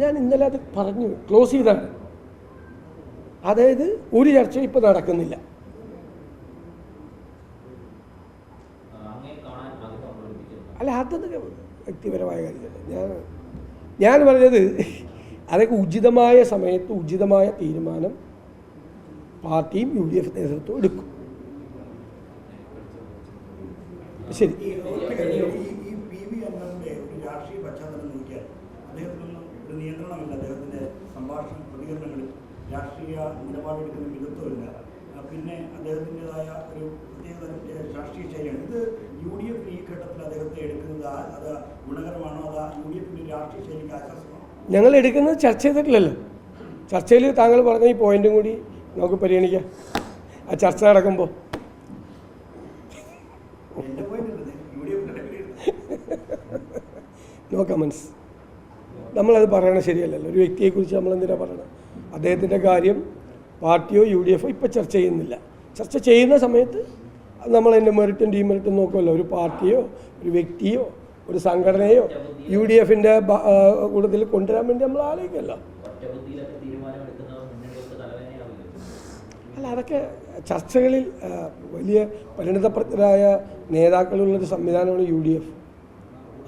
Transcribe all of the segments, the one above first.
ഞാൻ ഇന്നലെ അത് പറഞ്ഞു, ക്ലോസ് ചെയ്താണ്. അതായത് ഒരു ചർച്ച ഇപ്പോൾ നടക്കുന്നില്ല. അല്ല, അതൊക്കെ വ്യക്തിപരമായ കാര്യമല്ല. ഞാൻ പറഞ്ഞത് അതൊക്കെ ഉചിതമായ സമയത്ത് ഉചിതമായ തീരുമാനം പാർട്ടിയും UDF നേതൃത്വം എടുക്കും. ശരി. രാഷ്ട്രീയ പശ്ചാത്തലം നോക്കിയാൽ അദ്ദേഹത്തിനൊന്നും ഒരു നിയന്ത്രണമില്ല. അദ്ദേഹത്തിൻ്റെ സംഭാഷണ പ്രതികരണങ്ങളിൽ രാഷ്ട്രീയ നിലപാടെടുക്കുന്ന മിതത്വമില്ല. പിന്നെ അദ്ദേഹത്തിൻ്റെതായ ഒരു പ്രത്യേകതരം രാഷ്ട്രീയ ശൈലിയാണ്. ഇത് UDF ഈ ഘട്ടത്തിൽ അദ്ദേഹത്തെ എടുക്കുന്നത് അത് ഗുണകരമാണോ? അത് UDF രാഷ്ട്രീയ ശൈലിക്ക് ആശ്വാസമാണോ? ഞങ്ങൾ എടുക്കുന്നത് ചർച്ച ചെയ്തിട്ടില്ലല്ലോ. ചർച്ചയിൽ താങ്കൾ പറഞ്ഞ ഈ പോയിന്റും കൂടി നമുക്ക് പരിഗണിക്കാം. ആ ചർച്ച നടക്കുമ്പോൾ നോ കമൻസ്. നമ്മളത് പറയണത് ശരിയല്ലല്ലോ. ഒരു വ്യക്തിയെക്കുറിച്ച് നമ്മളെന്തിനാണ് പറയണത്? അദ്ദേഹത്തിൻ്റെ കാര്യം പാർട്ടിയോ UDF ഇപ്പോൾ ചർച്ച ചെയ്യുന്നില്ല. ചർച്ച ചെയ്യുന്ന സമയത്ത് നമ്മൾ അതിൻ്റെ മെറിറ്റും ഡീമെറിറ്റും നോക്കുമല്ലോ. ഒരു പാർട്ടിയോ ഒരു വ്യക്തിയോ ഒരു സംഘടനയോ UDFൻ്റെ കൂട്ടത്തിൽ കൊണ്ടുവരാൻ വേണ്ടി നമ്മൾ ആലോചിക്കുമല്ലോ. അല്ല, അതൊക്കെ ചർച്ചകളിൽ വലിയ പരിണിതപ്രജ്ഞരായ നേതാക്കളുള്ളൊരു സംവിധാനമാണ് UDF.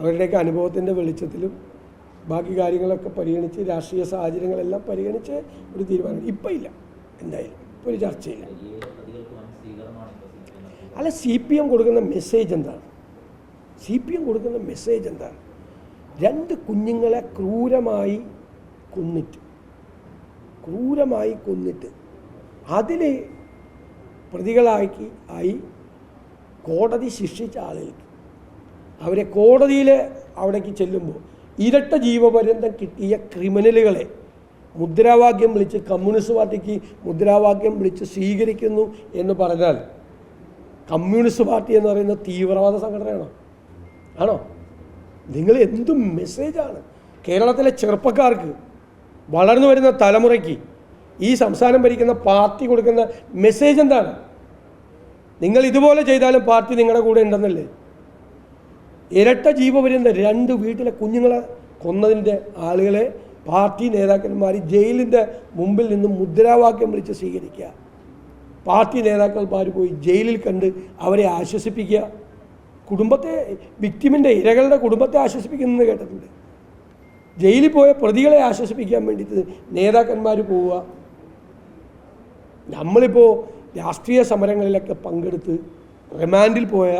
അവരുടെയൊക്കെ അനുഭവത്തിൻ്റെ വെളിച്ചത്തിലും ബാക്കി കാര്യങ്ങളൊക്കെ പരിഗണിച്ച് രാഷ്ട്രീയ സാഹചര്യങ്ങളെല്ലാം പരിഗണിച്ച് ഒരു തീരുമാനം ഇപ്പം ഇല്ല. എന്തായാലും ഇപ്പോൾ ഒരു ചർച്ചയില്ല. അല്ല, CPM കൊടുക്കുന്ന മെസ്സേജ് എന്താണ്? CPM കൊടുക്കുന്ന മെസ്സേജ് എന്താണ്? 2 കുഞ്ഞുങ്ങളെ ക്രൂരമായി കൊന്നിട്ട് അതിൽ പ്രതികളായി കോടതി ശിക്ഷിച്ച ആളുകൾക്ക് അവരെ കോടതിയിൽ അവിടേക്ക് ചെല്ലുമ്പോൾ ഇരട്ട ജീവപര്യന്തം കിട്ടിയ ക്രിമിനലുകളെ മുദ്രാവാക്യം വിളിച്ച് കമ്മ്യൂണിസ്റ്റ് പാർട്ടിക്ക് മുദ്രാവാക്യം വിളിച്ച് സ്വീകരിക്കുന്നു എന്ന് പറഞ്ഞാൽ കമ്മ്യൂണിസ്റ്റ് പാർട്ടി എന്ന് പറയുന്ന തീവ്രവാദ സംഘടനയാണോ? ആണോ? നിങ്ങൾ എന്ത് മെസ്സേജാണ് കേരളത്തിലെ ചെറുപ്പക്കാർക്ക്, വളർന്നു വരുന്ന തലമുറയ്ക്ക് ഈ സംസ്ഥാനം ഭരിക്കുന്ന പാർട്ടി കൊടുക്കുന്ന മെസ്സേജ് എന്താണ്? നിങ്ങൾ ഇതുപോലെ ചെയ്താലും പാർട്ടി നിങ്ങളുടെ കൂടെ ഉണ്ടെന്നല്ലേ? ഇരട്ട ജീവപര്യന്തം 2 വീട്ടിലെ കുഞ്ഞുങ്ങളെ കൊന്നതിൻ്റെ ആളുകളെ പാർട്ടി നേതാക്കന്മാർ ജയിലിൻ്റെ മുമ്പിൽ നിന്നും മുദ്രാവാക്യം വിളിച്ച് സ്വീകരിക്കുക. പാർട്ടി നേതാക്കന്മാർ പോയി ജയിലിൽ കണ്ട് അവരെ ആശ്വസിപ്പിക്കുക. കുടുംബത്തെ, വിക്ടിമിൻ്റെ ഇരകളുടെ കുടുംബത്തെ ആശ്വസിപ്പിക്കുന്നത് കേട്ടിട്ടുണ്ട്. ജയിലിൽ പോയ പ്രതികളെ ആശ്വസിപ്പിക്കാൻ വേണ്ടിയിട്ട് നേതാക്കന്മാർ പോവുക. നമ്മളിപ്പോൾ രാഷ്ട്രീയ സമരങ്ങളിലൊക്കെ പങ്കെടുത്ത് റിമാൻഡിൽ പോയ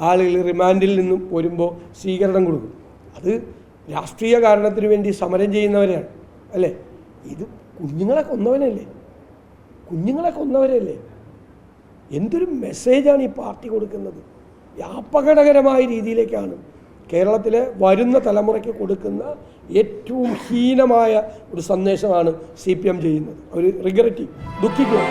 ആളുകൾ റിമാൻഡിൽ നിന്നും വരുമ്പോൾ സ്വീകരണം കൊടുക്കും. അത് രാഷ്ട്രീയ കാരണത്തിന് വേണ്ടി സമരം ചെയ്യുന്നവരാണ് അല്ലേ? ഇത് കുഞ്ഞുങ്ങളെ കൊന്നവരല്ലേ? എന്തൊരു മെസ്സേജാണ് ഈ പാർട്ടി കൊടുക്കുന്നത്? അപകടകരമായ രീതിയിലേക്കാണ് കേരളത്തിലെ വരുന്ന തലമുറയ്ക്ക് കൊടുക്കുന്ന ഏറ്റവും ഹീനമായ ഒരു സന്ദേശമാണ് CPM ചെയ്യുന്നത്. അവർ റിഗ്രറ്റ് ദുഃഖിക്കുക.